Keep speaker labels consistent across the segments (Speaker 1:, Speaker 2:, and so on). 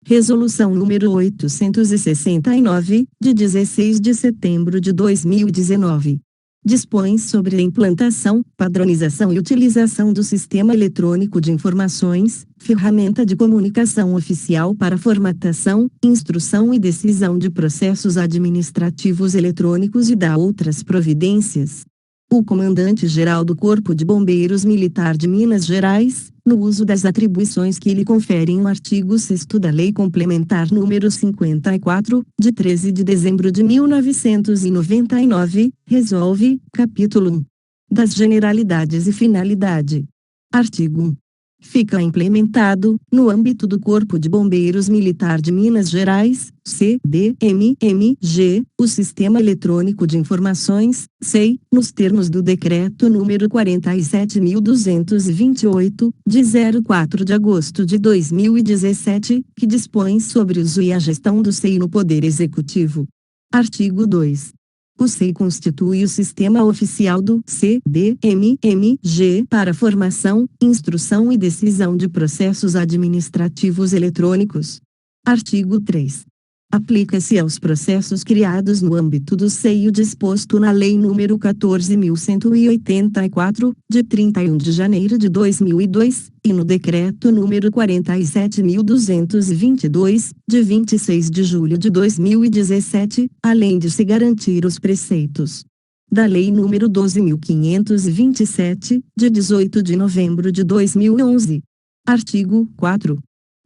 Speaker 1: Resolução número 869, de 16 de setembro de 2019. Dispõe sobre a implantação, padronização e utilização do Sistema Eletrônico de Informações, ferramenta de comunicação oficial para formatação, instrução e decisão de processos administrativos eletrônicos e dá outras providências. O Comandante-Geral do Corpo de Bombeiros Militar de Minas Gerais, no uso das atribuições que lhe conferem o artigo 6º da Lei Complementar nº 54, de 13 de dezembro de 1999, resolve, capítulo 1. Das generalidades e finalidade. Artigo 1. Fica implementado, no âmbito do Corpo de Bombeiros Militar de Minas Gerais, CBMMG, o Sistema Eletrônico de Informações, SEI, nos termos do Decreto número 47.228, de 04 de agosto de 2017, que dispõe sobre o uso e a gestão do SEI no Poder Executivo. Artigo 2. O SEI constitui o sistema oficial do CBMMG para formação, instrução e decisão de processos administrativos eletrônicos. Artigo 3. Aplica-se aos processos criados no âmbito do SEI o disposto na Lei nº 14.184, de 31 de janeiro de 2002, e no Decreto nº 47.222, de 26 de julho de 2017, além de se garantir os preceitos da Lei nº 12.527, de 18 de novembro de 2011. Artigo 4.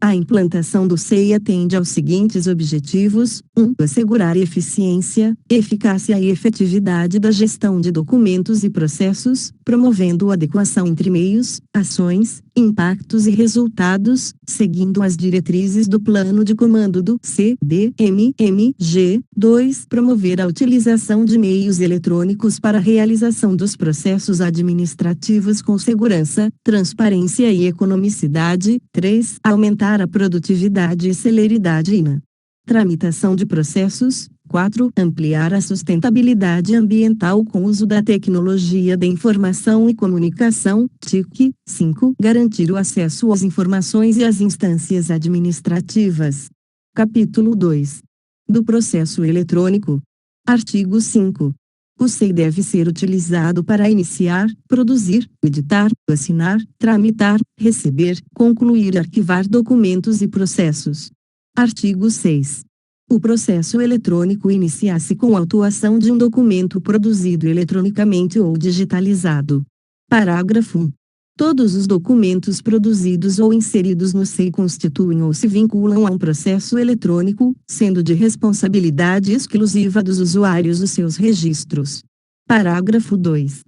Speaker 1: A implantação do SEI atende aos seguintes objetivos: 1. Assegurar eficiência, eficácia e efetividade da gestão de documentos e processos, promovendo adequação entre meios, ações, impactos e resultados, seguindo as diretrizes do plano de comando do CBMMG. 2. Promover a utilização de meios eletrônicos para a realização dos processos administrativos com segurança, transparência e economicidade. 3. Aumentar a produtividade e celeridade na tramitação de processos. 4. Ampliar a sustentabilidade ambiental com o uso da tecnologia da informação e comunicação, TIC. 5. Garantir o acesso às informações e às instâncias administrativas. Capítulo 2. Do processo eletrônico. Artigo 5. O SEI deve ser utilizado para iniciar, produzir, editar, assinar, tramitar, receber, concluir e arquivar documentos e processos. Artigo 6. O processo eletrônico inicia-se com a autuação de um documento produzido eletronicamente ou digitalizado. Parágrafo 1. Todos os documentos produzidos ou inseridos no SEI constituem ou se vinculam a um processo eletrônico, sendo de responsabilidade exclusiva dos usuários os seus registros. Parágrafo 2.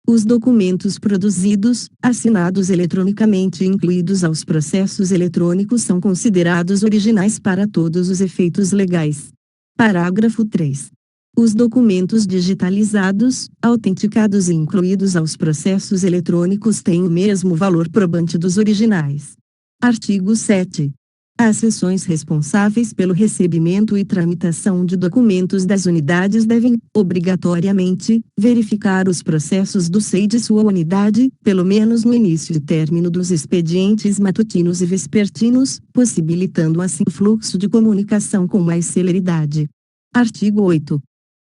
Speaker 1: Os documentos produzidos, assinados eletronicamente e incluídos aos processos eletrônicos são considerados originais para todos os efeitos legais. Parágrafo 3. Os documentos digitalizados, autenticados e incluídos aos processos eletrônicos têm o mesmo valor probante dos originais. Artigo 7. As seções responsáveis pelo recebimento e tramitação de documentos das unidades devem, obrigatoriamente, verificar os processos do SEI de sua unidade, pelo menos no início e término dos expedientes matutinos e vespertinos, possibilitando assim o fluxo de comunicação com mais celeridade. Artigo 8.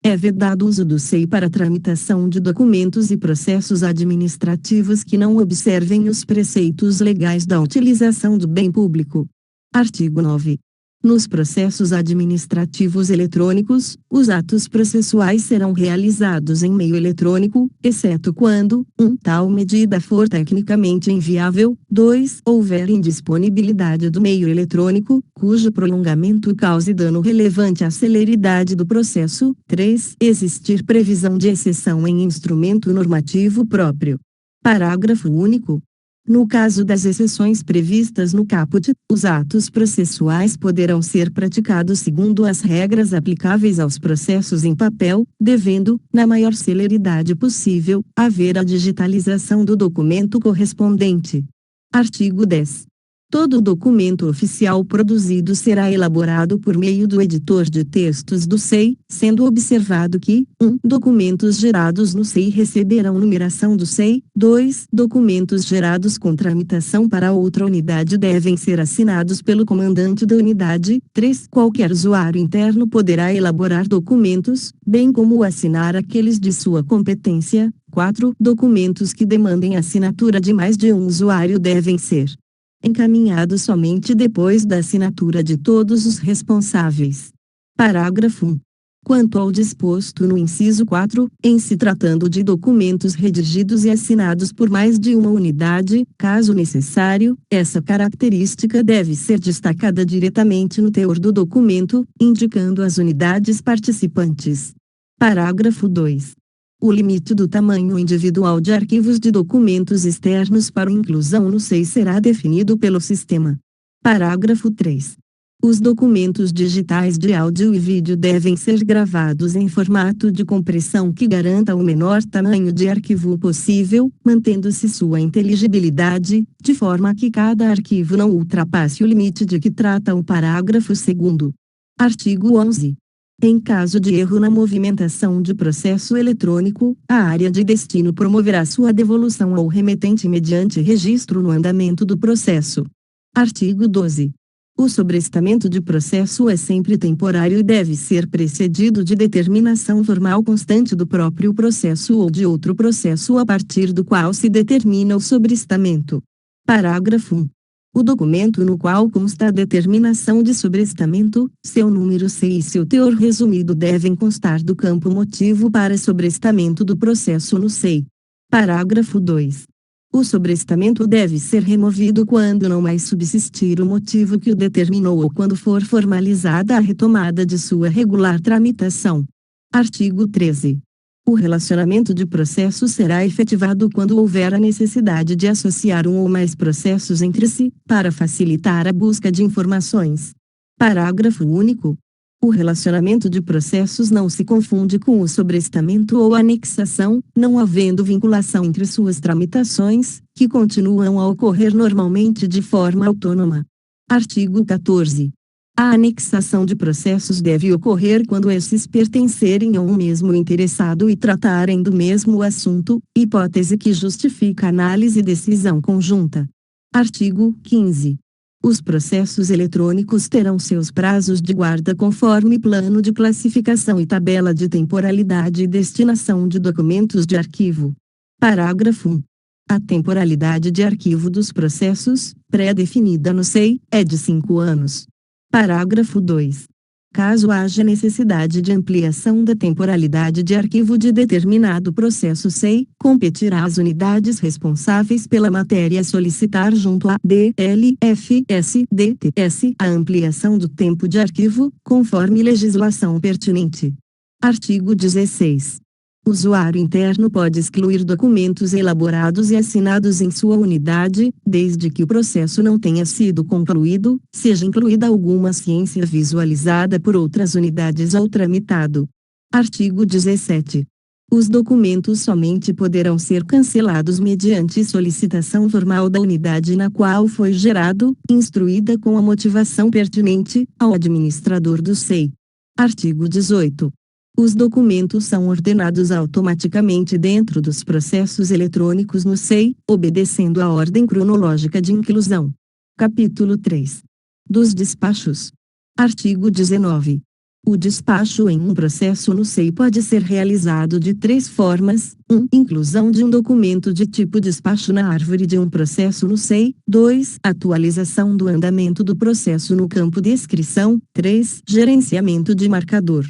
Speaker 1: É vedado o uso do SEI para tramitação de documentos e processos administrativos que não observem os preceitos legais da utilização do bem público. Artigo 9. Nos processos administrativos eletrônicos, os atos processuais serão realizados em meio eletrônico, exceto quando, 1. Tal medida for tecnicamente inviável, 2. Houver indisponibilidade do meio eletrônico, cujo prolongamento cause dano relevante à celeridade do processo, 3. Existir previsão de exceção em instrumento normativo próprio. Parágrafo único. No caso das exceções previstas no caput, os atos processuais poderão ser praticados segundo as regras aplicáveis aos processos em papel, devendo, na maior celeridade possível, haver a digitalização do documento correspondente. Artigo 10. Todo documento oficial produzido será elaborado por meio do editor de textos do SEI, sendo observado que, 1. Documentos gerados no SEI receberão numeração do SEI. 2. Documentos gerados com tramitação para outra unidade devem ser assinados pelo comandante da unidade. 3. Qualquer usuário interno poderá elaborar documentos, bem como assinar aqueles de sua competência. 4. Documentos que demandem assinatura de mais de um usuário devem ser encaminhado somente depois da assinatura de todos os responsáveis. Parágrafo 1. Quanto ao disposto no inciso 4, em se tratando de documentos redigidos e assinados por mais de uma unidade, caso necessário, essa característica deve ser destacada diretamente no teor do documento, indicando as unidades participantes. Parágrafo 2. O limite do tamanho individual de arquivos de documentos externos para inclusão no SEI será definido pelo sistema. Parágrafo 3. Os documentos digitais de áudio e vídeo devem ser gravados em formato de compressão que garanta o menor tamanho de arquivo possível, mantendo-se sua inteligibilidade, de forma que cada arquivo não ultrapasse o limite de que trata o parágrafo 2º. Artigo 11. Em caso de erro na movimentação de processo eletrônico, a área de destino promoverá sua devolução ao remetente mediante registro no andamento do processo. Artigo 12. O sobrestamento de processo é sempre temporário e deve ser precedido de determinação formal constante do próprio processo ou de outro processo a partir do qual se determina o sobrestamento. Parágrafo 1. O documento no qual consta a determinação de sobrestamento, seu número SEI e seu teor resumido devem constar do campo motivo para sobrestamento do processo no SEI. Parágrafo 2. O sobrestamento deve ser removido quando não mais subsistir o motivo que o determinou ou quando for formalizada a retomada de sua regular tramitação. Artigo 13. O relacionamento de processos será efetivado quando houver a necessidade de associar um ou mais processos entre si, para facilitar a busca de informações. Parágrafo único. O relacionamento de processos não se confunde com o sobrestamento ou anexação, não havendo vinculação entre suas tramitações, que continuam a ocorrer normalmente de forma autônoma. Artigo 14. A anexação de processos deve ocorrer quando esses pertencerem a um mesmo interessado e tratarem do mesmo assunto, hipótese que justifica análise e decisão conjunta. Artigo 15. Os processos eletrônicos terão seus prazos de guarda conforme plano de classificação e tabela de temporalidade e destinação de documentos de arquivo. Parágrafo 1. A temporalidade de arquivo dos processos, pré-definida no SEI, é de 5 anos. Parágrafo 2. Caso haja necessidade de ampliação da temporalidade de arquivo de determinado processo SEI, competirá às unidades responsáveis pela matéria solicitar junto à DLFSDTS a ampliação do tempo de arquivo, conforme legislação pertinente. Artigo 16. O usuário interno pode excluir documentos elaborados e assinados em sua unidade, desde que o processo não tenha sido concluído, seja incluída alguma ciência visualizada por outras unidades ou tramitado. Artigo 17. Os documentos somente poderão ser cancelados mediante solicitação formal da unidade na qual foi gerado, instruída com a motivação pertinente, ao administrador do SEI. Artigo 18. Os documentos são ordenados automaticamente dentro dos processos eletrônicos no SEI, obedecendo a ordem cronológica de inclusão. Capítulo 3. Dos despachos. Artigo 19. O despacho em um processo no SEI pode ser realizado de 3 formas: 1. Inclusão de um documento de tipo despacho na árvore de um processo no SEI. 2. Atualização do andamento do processo no campo descrição. 3. Gerenciamento de marcador.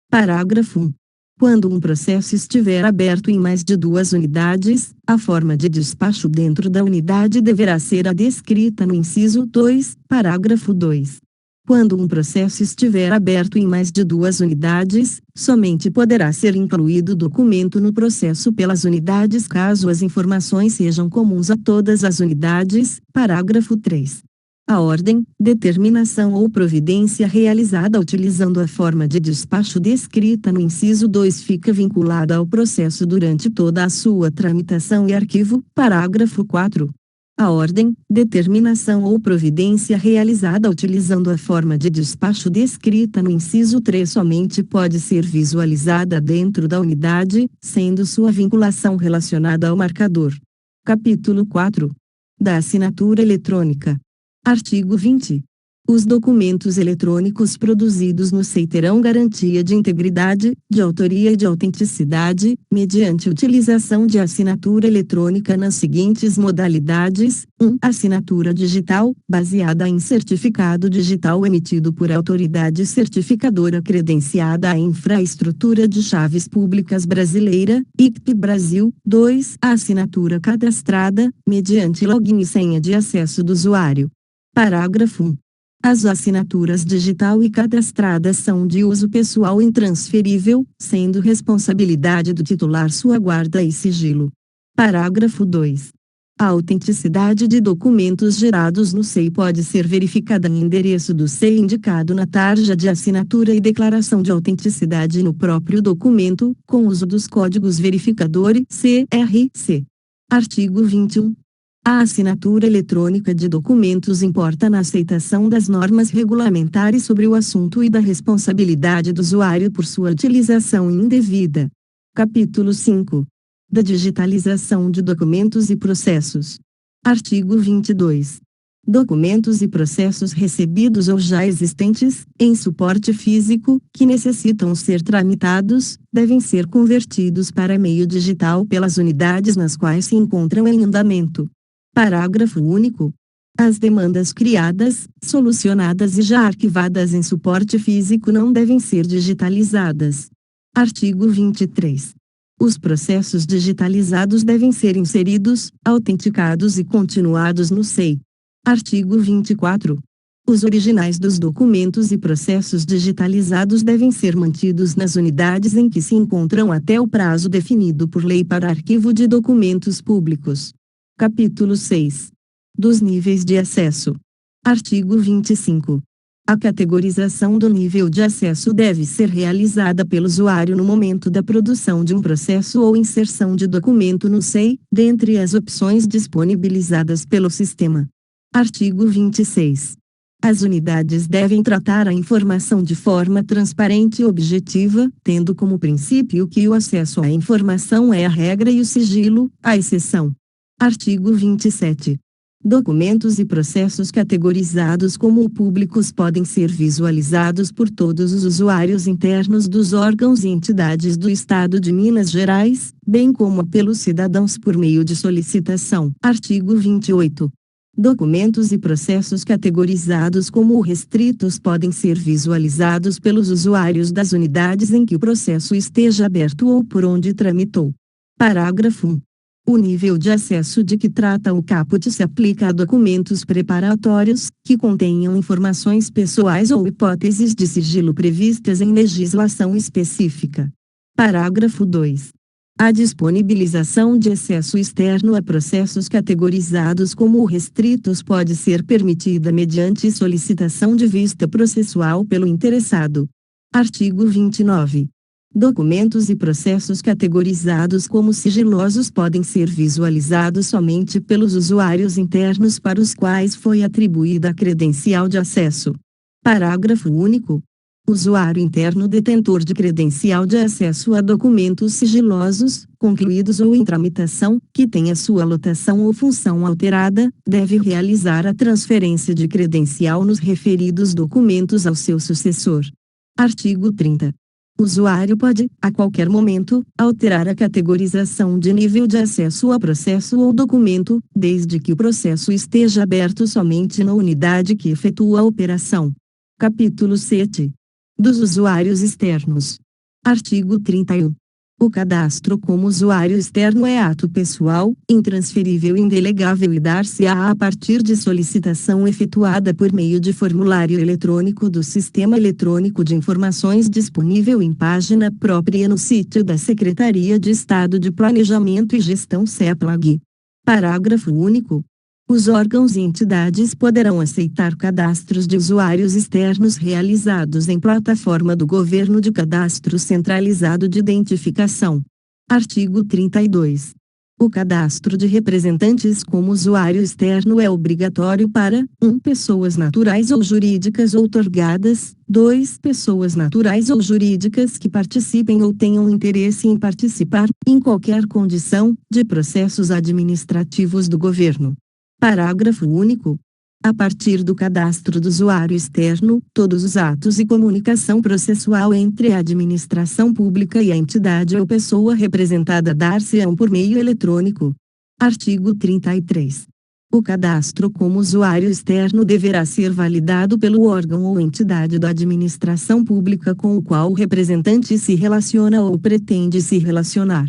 Speaker 1: Parágrafo 1. Quando um processo estiver aberto em mais de 2 unidades, a forma de despacho dentro da unidade deverá ser a descrita no inciso 2, parágrafo 2. Quando um processo estiver aberto em mais de 2 unidades, somente poderá ser incluído documento no processo pelas unidades caso as informações sejam comuns a todas as unidades. Parágrafo 3. A ordem, determinação ou providência realizada utilizando a forma de despacho descrita no inciso 2 fica vinculada ao processo durante toda a sua tramitação e arquivo. Parágrafo 4. A ordem, determinação ou providência realizada utilizando a forma de despacho descrita no inciso 3 somente pode ser visualizada dentro da unidade, sendo sua vinculação relacionada ao marcador. Capítulo 4. Da assinatura eletrônica. Artigo 20. Os documentos eletrônicos produzidos no SEI terão garantia de integridade, de autoria e de autenticidade, mediante utilização de assinatura eletrônica nas seguintes modalidades: 1. Assinatura digital, baseada em certificado digital emitido por autoridade certificadora credenciada à Infraestrutura de Chaves Públicas Brasileira, ICP Brasil. 2. Assinatura cadastrada, mediante login e senha de acesso do usuário. Parágrafo 1. As assinaturas digital e cadastradas são de uso pessoal intransferível, sendo responsabilidade do titular sua guarda e sigilo. Parágrafo 2. A autenticidade de documentos gerados no SEI pode ser verificada no endereço do SEI indicado na tarja de assinatura e declaração de autenticidade no próprio documento, com uso dos códigos verificador e CRC. Artigo 21. A assinatura eletrônica de documentos importa na aceitação das normas regulamentares sobre o assunto e da responsabilidade do usuário por sua utilização indevida. Capítulo 5. Da digitalização de documentos e processos. Artigo 22. Documentos e processos recebidos ou já existentes, em suporte físico, que necessitam ser tramitados, devem ser convertidos para meio digital pelas unidades nas quais se encontram em andamento. Parágrafo único. As demandas criadas, solucionadas e já arquivadas em suporte físico não devem ser digitalizadas. Artigo 23. Os processos digitalizados devem ser inseridos, autenticados e continuados no SEI. Artigo 24. Os originais dos documentos e processos digitalizados devem ser mantidos nas unidades em que se encontram até o prazo definido por lei para arquivo de documentos públicos. Capítulo 6. Dos níveis de acesso. Artigo 25. A categorização do nível de acesso deve ser realizada pelo usuário no momento da produção de um processo ou inserção de documento no SEI, dentre as opções disponibilizadas pelo sistema. Artigo 26. As unidades devem tratar a informação de forma transparente e objetiva, tendo como princípio que o acesso à informação é a regra e o sigilo, a exceção. Artigo 27. Documentos e processos categorizados como públicos podem ser visualizados por todos os usuários internos dos órgãos e entidades do Estado de Minas Gerais, bem como pelos cidadãos por meio de solicitação. Artigo 28. Documentos e processos categorizados como restritos podem ser visualizados pelos usuários das unidades em que o processo esteja aberto ou por onde tramitou. Parágrafo 1. O nível de acesso de que trata o caput se aplica a documentos preparatórios, que contenham informações pessoais ou hipóteses de sigilo previstas em legislação específica. Parágrafo 2. A disponibilização de acesso externo a processos categorizados como restritos pode ser permitida mediante solicitação de vista processual pelo interessado. Artigo 29. Documentos e processos categorizados como sigilosos podem ser visualizados somente pelos usuários internos para os quais foi atribuída a credencial de acesso. Parágrafo único. Usuário interno detentor de credencial de acesso a documentos sigilosos, concluídos ou em tramitação, que tenha sua lotação ou função alterada, deve realizar a transferência de credencial nos referidos documentos ao seu sucessor. Artigo 30. O usuário pode, a qualquer momento, alterar a categorização de nível de acesso a processo ou documento, desde que o processo esteja aberto somente na unidade que efetua a operação. Capítulo 7. Dos usuários externos. Artigo 31. O cadastro como usuário externo é ato pessoal, intransferível e indelegável e dar-se-á a partir de solicitação efetuada por meio de formulário eletrônico do Sistema Eletrônico de Informações disponível em página própria no sítio da Secretaria de Estado de Planejamento e Gestão (CEPLAG). Parágrafo único. Os órgãos e entidades poderão aceitar cadastros de usuários externos realizados em plataforma do Governo de Cadastro Centralizado de Identificação. Artigo 32. O cadastro de representantes como usuário externo é obrigatório para 1. Pessoas naturais ou jurídicas outorgadas, 2. Pessoas naturais ou jurídicas que participem ou tenham interesse em participar, em qualquer condição, de processos administrativos do governo. Parágrafo único. A partir do cadastro do usuário externo, todos os atos e comunicação processual entre a administração pública e a entidade ou pessoa representada dar-se-ão por meio eletrônico. Artigo 33. O cadastro como usuário externo deverá ser validado pelo órgão ou entidade da administração pública com o qual o representante se relaciona ou pretende se relacionar.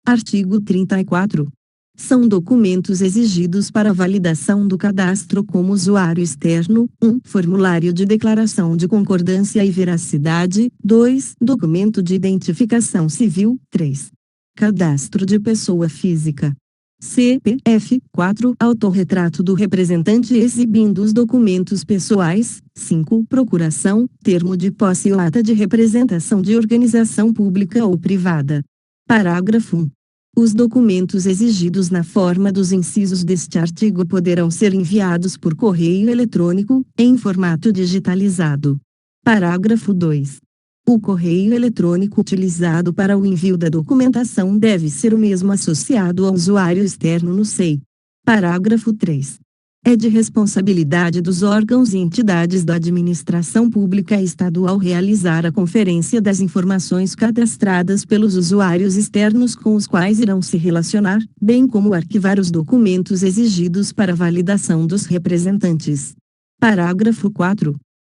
Speaker 1: Artigo 34. São documentos exigidos para a validação do cadastro como usuário externo: 1. Formulário de declaração de concordância e veracidade; 2. Documento de identificação civil; 3. Cadastro de pessoa física. CPF. 4. Autorretrato do representante exibindo os documentos pessoais. 5. Procuração, termo de posse ou ata de representação de organização pública ou privada. Parágrafo 1. Os documentos exigidos na forma dos incisos deste artigo poderão ser enviados por correio eletrônico, em formato digitalizado. Parágrafo 2. O correio eletrônico utilizado para o envio da documentação deve ser o mesmo associado ao usuário externo no SEI. Parágrafo 3. É de responsabilidade dos órgãos e entidades da administração pública estadual realizar a conferência das informações cadastradas pelos usuários externos com os quais irão se relacionar, bem como arquivar os documentos exigidos para validação dos representantes. Parágrafo 4.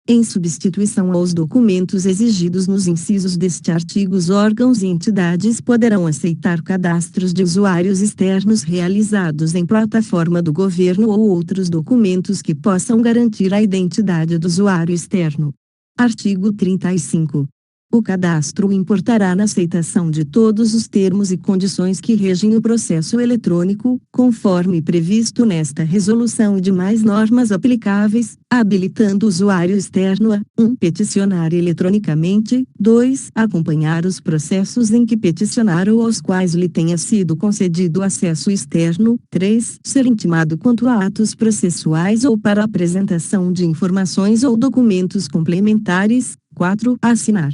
Speaker 1: Em substituição aos documentos exigidos nos incisos deste artigo, os órgãos e entidades poderão aceitar cadastros de usuários externos realizados em plataforma do governo ou outros documentos que possam garantir a identidade do usuário externo. Artigo 35. O cadastro importará na aceitação de todos os termos e condições que regem o processo eletrônico, conforme previsto nesta resolução e demais normas aplicáveis, habilitando o usuário externo a 1. Peticionar eletronicamente; 2. Acompanhar os processos em que peticionar ou aos quais lhe tenha sido concedido acesso externo; 3. Ser intimado quanto a atos processuais ou para apresentação de informações ou documentos complementares; 4. Assinar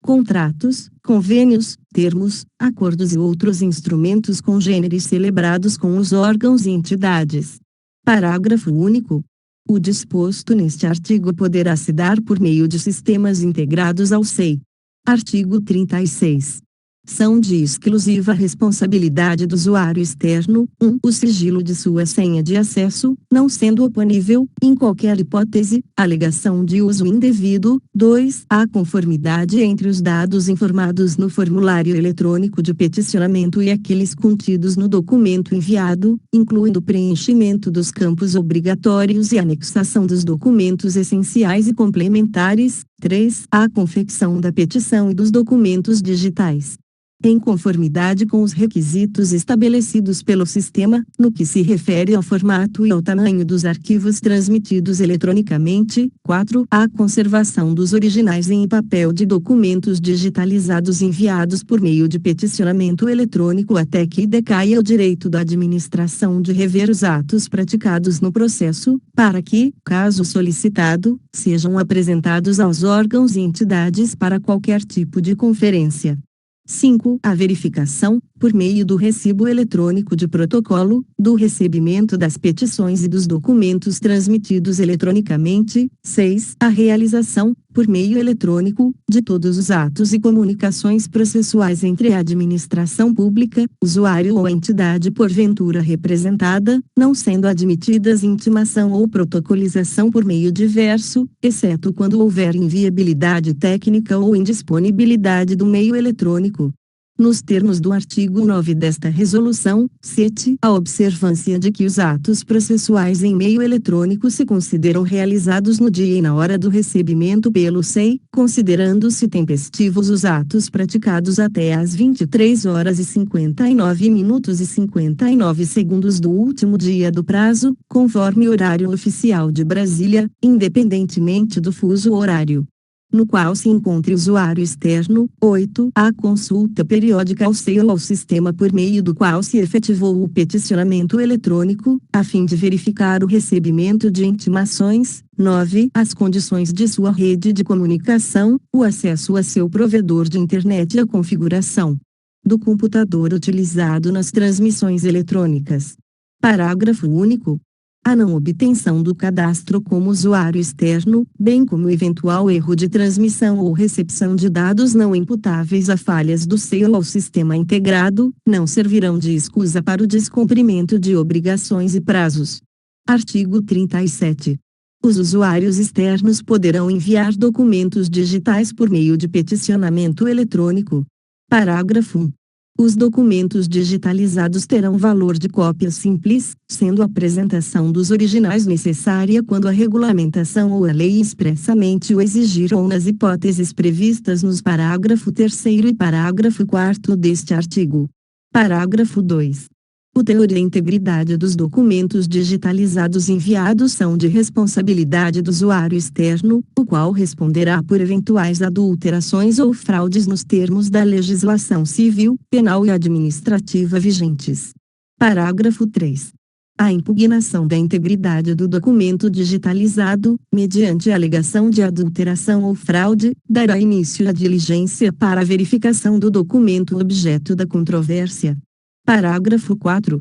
Speaker 1: contratos, convênios, termos, acordos e outros instrumentos congêneres celebrados com os órgãos e entidades. Parágrafo único. O disposto neste artigo poderá se dar por meio de sistemas integrados ao SEI. Artigo 36. São de exclusiva responsabilidade do usuário externo: 1. O sigilo de sua senha de acesso, não sendo oponível, em qualquer hipótese, alegação de uso indevido; 2. A conformidade entre os dados informados no formulário eletrônico de peticionamento e aqueles contidos no documento enviado, incluindo o preenchimento dos campos obrigatórios e anexação dos documentos essenciais e complementares; 3. A confecção da petição e dos documentos digitais em conformidade com os requisitos estabelecidos pelo sistema, no que se refere ao formato e ao tamanho dos arquivos transmitidos eletronicamente; 4. A conservação dos originais em papel de documentos digitalizados enviados por meio de peticionamento eletrônico até que decaia o direito da administração de rever os atos praticados no processo, para que, caso solicitado, sejam apresentados aos órgãos e entidades para qualquer tipo de conferência. 5. A verificação, por meio do recibo eletrônico de protocolo, do recebimento das petições e dos documentos transmitidos eletronicamente. 6. A realização, por meio eletrônico, de todos os atos e comunicações processuais entre a administração pública, usuário ou entidade porventura representada, não sendo admitidas intimação ou protocolização por meio diverso, exceto quando houver inviabilidade técnica ou indisponibilidade do meio eletrônico. Nos termos do artigo 9 desta resolução, cite a observância de que os atos processuais em meio eletrônico se consideram realizados no dia e na hora do recebimento pelo SEI, considerando-se tempestivos os atos praticados até às 23 horas e 59 minutos e 59 segundos do último dia do prazo, conforme horário oficial de Brasília, independentemente do fuso horário. no qual se encontre usuário externo. 8. A consulta periódica ao SEI ou ao sistema por meio do qual se efetivou o peticionamento eletrônico, a fim de verificar o recebimento de intimações. 9. As condições de sua rede de comunicação, o acesso a seu provedor de internet e a configuração do computador utilizado nas transmissões eletrônicas. Parágrafo único. A não obtenção do cadastro como usuário externo, bem como eventual erro de transmissão ou recepção de dados não imputáveis a falhas do SEI ou ao sistema integrado, não servirão de escusa para o descumprimento de obrigações e prazos. Artigo 37. Os usuários externos poderão enviar documentos digitais por meio de peticionamento eletrônico. Parágrafo 1. Os documentos digitalizados terão valor de cópia simples, sendo a apresentação dos originais necessária quando a regulamentação ou a lei expressamente o exigir ou nas hipóteses previstas nos parágrafo 3º e parágrafo 4º deste artigo. Parágrafo 2. O teor e a integridade dos documentos digitalizados enviados são de responsabilidade do usuário externo, o qual responderá por eventuais adulterações ou fraudes nos termos da legislação civil, penal e administrativa vigentes. Parágrafo 3. A impugnação da integridade do documento digitalizado, mediante alegação de adulteração ou fraude, dará início à diligência para a verificação do documento objeto da controvérsia. Parágrafo 4.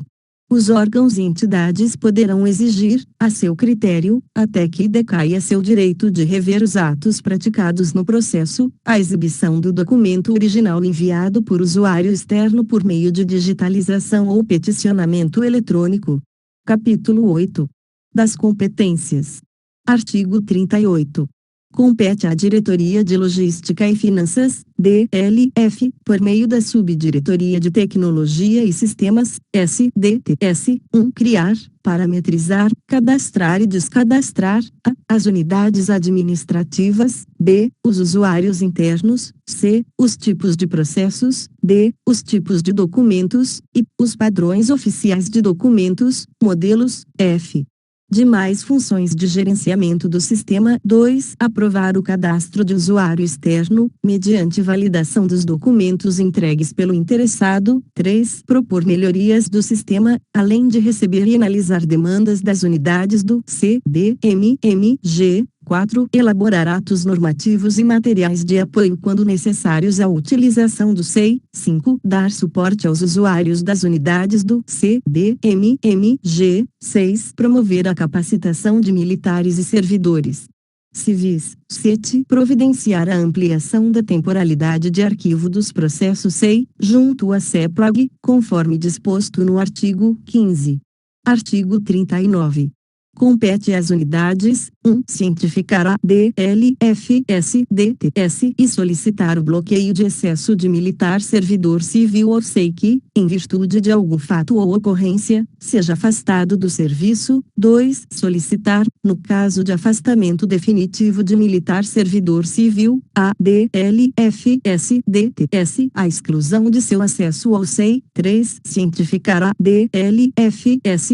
Speaker 1: Os órgãos e entidades poderão exigir, a seu critério, até que decaia seu direito de rever os atos praticados no processo, a exibição do documento original enviado por usuário externo por meio de digitalização ou peticionamento eletrônico. Capítulo 8. Das competências. Artigo 38. Compete à Diretoria de Logística e Finanças, DLF, por meio da Subdiretoria de Tecnologia e Sistemas, SDTS, 1. Criar, parametrizar, cadastrar e descadastrar, a. As unidades administrativas, b. Os usuários internos, c. Os tipos de processos, d. Os tipos de documentos, e. Os padrões oficiais de documentos, modelos, f. Demais funções de gerenciamento do sistema. 2. Aprovar o cadastro de usuário externo, mediante validação dos documentos entregues pelo interessado. 3. Propor melhorias do sistema, além de receber e analisar demandas das unidades do CDMMG. 4. Elaborar atos normativos e materiais de apoio quando necessários à utilização do SEI. 5. Dar suporte aos usuários das unidades do CDMMG. 6. Promover a capacitação de militares e servidores civis. 7. Providenciar a ampliação da temporalidade de arquivo dos processos SEI, junto à CEPLAG, conforme disposto no artigo 15. Artigo 39. Compete às unidades, 1. Cientificar a DLFSDTS e solicitar o bloqueio de excesso de militar servidor civil ou SEI que, em virtude de algum fato ou ocorrência, seja afastado do serviço. 2. Solicitar, no caso de afastamento definitivo de militar servidor civil, a DLFSDTS, a exclusão de seu acesso ao SEI. 3. Cientificar a DLFSDTS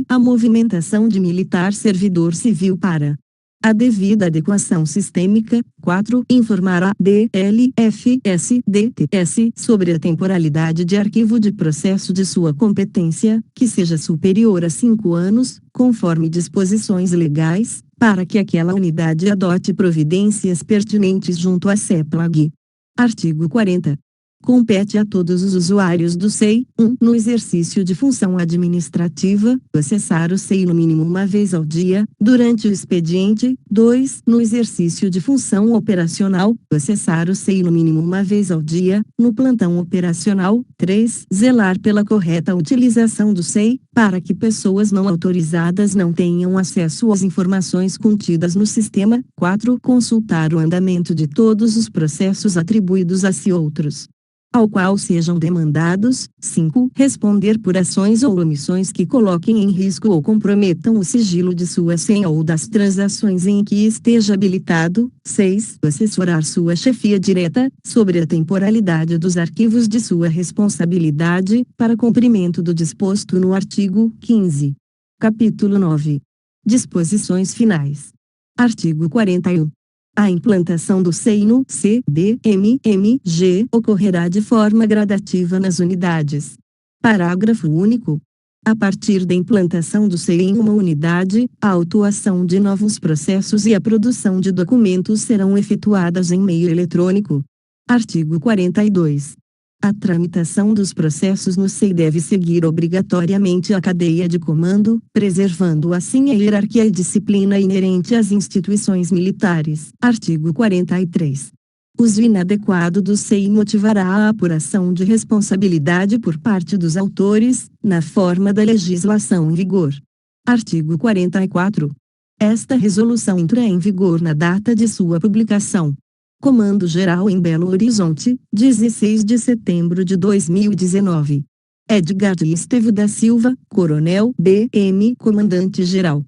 Speaker 1: a movimentação de militar servidor civil para a devida adequação sistêmica. 4. Informar a DLFSDTS sobre a temporalidade de arquivo de processo de sua competência, que seja superior a 5 anos, conforme disposições legais, para que aquela unidade adote providências pertinentes junto à CEPLAG. Artigo 40. Compete a todos os usuários do SEI, 1. No exercício de função administrativa, acessar o SEI no mínimo uma vez ao dia, durante o expediente. 2. No exercício de função operacional, acessar o SEI no mínimo uma vez ao dia, no plantão operacional. 3. Zelar pela correta utilização do SEI, para que pessoas não autorizadas não tenham acesso às informações contidas no sistema. 4. Consultar o andamento de todos os processos atribuídos a si outros, ao qual sejam demandados. 5. Responder por ações ou omissões que coloquem em risco ou comprometam o sigilo de sua senha ou das transações em que esteja habilitado. 6. Assessorar sua chefia direta, sobre a temporalidade dos arquivos de sua responsabilidade, para cumprimento do disposto no artigo 15. Capítulo 9. Disposições finais. Artigo 41. A implantação do SEI no CDMMG ocorrerá de forma gradativa nas unidades. Parágrafo único. A partir da implantação do SEI em uma unidade, a autuação de novos processos e a produção de documentos serão efetuadas em meio eletrônico. Artigo 42. A tramitação dos processos no SEI deve seguir obrigatoriamente a cadeia de comando, preservando assim a hierarquia e disciplina inerente às instituições militares. Artigo 43. Uso inadequado do SEI motivará a apuração de responsabilidade por parte dos autores, na forma da legislação em vigor. Artigo 44. Esta resolução entra em vigor na data de sua publicação. Comando-Geral em Belo Horizonte, 16 de setembro de 2019. Edgar Esteve da Silva, Coronel B.M. Comandante-Geral.